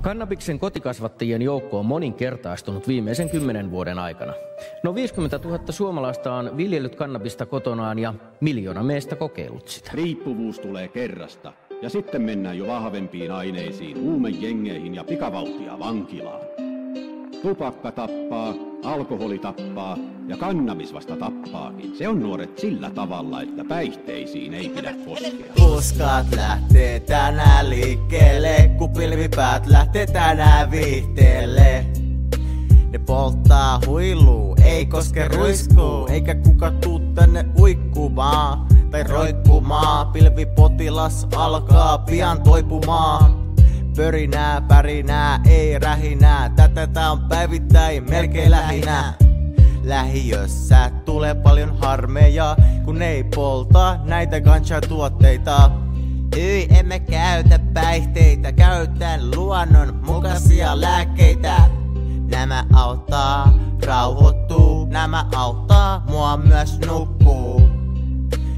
Kannabiksen kotikasvattajien joukko on moninkertaistunut viimeisen 10 vuoden aikana. No 50 000 suomalaista on viljellyt kannabista kotonaan ja 1 miljoona meistä kokeillut sitä. Riippuvuus tulee kerrasta ja sitten mennään jo vahvempiin aineisiin, huumejengeihin ja pikavauhtia vankilaan. Tupakka tappaa, alkoholi tappaa ja kannabis vasta tappaakin. Se on nuoret sillä tavalla, että päihteisiin ei pidä koskea. Puskat lähtee tänään liikkeelle, kun pilvipäät lähtee tänään viihteelle. Ne polttaa huiluu, ei koske ruiskuu, eikä kuka tuu tänne uikkumaan tai roikkumaan. Pilvipotilas alkaa pian toipumaan. Pörinää, pärinää, ei rähinää, tätä on päivittäin melkein lähinä. Lähiössä tulee paljon harmeja, kun ei polta näitä ganja-tuotteita. Hyi, emme käytä päihteitä, käytän luonnon mukaisia lääkkeitä. Nämä auttaa rauhoittuu, nämä auttaa mua myös nukkuu.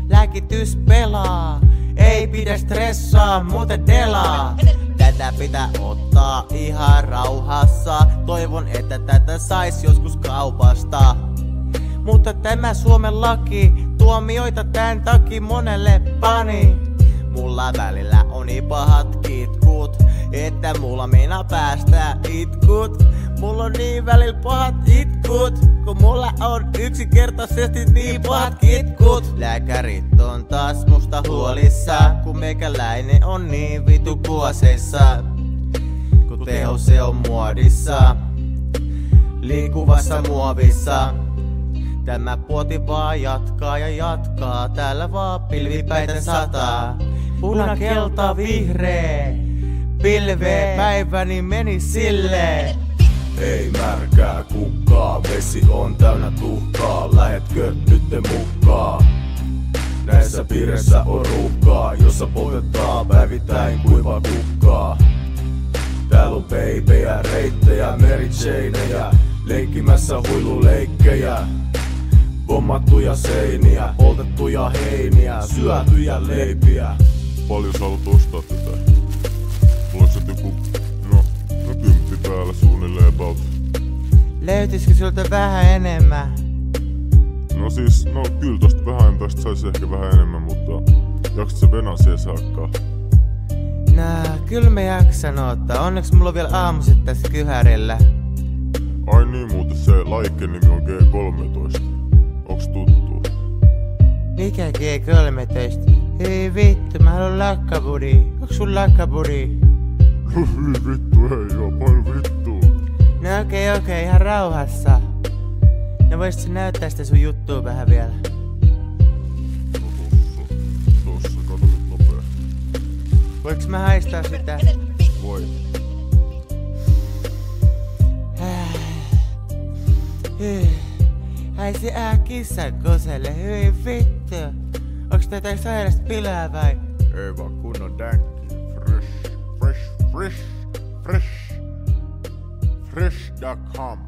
Lääkitys pelaa, ei pidä stressaa, muuten delaa. Tätä pitää ottaa ihan rauhassa. Toivon, että tätä sais joskus kaupasta. Mutta tämä Suomen laki tuomioita tän takia monelle pani. Mulla välillä on niin pahat kitkut, että mulla meinaa päästä itkut. Mulla on niin välillä pahat itkut, kun mulla on yksinkertaisesti niin pahat kitkut. Lääkärit on taas musta huolissa, kun meikäläinen on niin vitu kuoseissa. Kun teho se on muodissa, liikuvassa muovissa. Tämä puoti vaan jatkaa ja jatkaa, täällä vaan pilvipäitä sataa. Puna, kelta, vihreä, pilve, päiväni meni silleen. Ei märkää kukkaa, vesi on täynnä tuhkaa, lähetkö nytte mukaan? Näissä piireissä on ruuhkaa, jossa poltetaan päivittäin kuivaa kukkaa. Täällä on beibejä, reittejä, Mary Janeja, leikkimässä huiluleikkejä. Pommattuja seiniä, poltettuja heiniä, syötyjä leipiä. Paljon sä haluat ostaa tätä? Oletko sä joku, no 10 päällä suunnilleen about? Löytyisikö sulta vähän enemmän? No siis, no kyllä tosta vähän tästä saisi ehkä vähän enemmän, mutta jaksat sä venaa siihen saakkaan? No, kyllä mä jaksan ottaa. Onneksi mulla on vielä aamuiset tässä kyhärillä. Ai niin, muuten se laikkeen nimi on G13. Onks tuttu? Mikä G13? Hyi vittu, mä haluan lakkabudi. Onks sun lakkabudi? No hyi vittu, ei oo, paljon vittu. No okei, ihan rauhassa. No voisit sä näyttää sitä sun juttua vähän vielä? No tossa, kato nyt nopea. Voinko mä haistaa sitä? Voi. Ai se kissan koselle, hyi vittu. Onks tätä sairasta pilaa vai? Ei vaan kunnon dänkki. Fresh.com.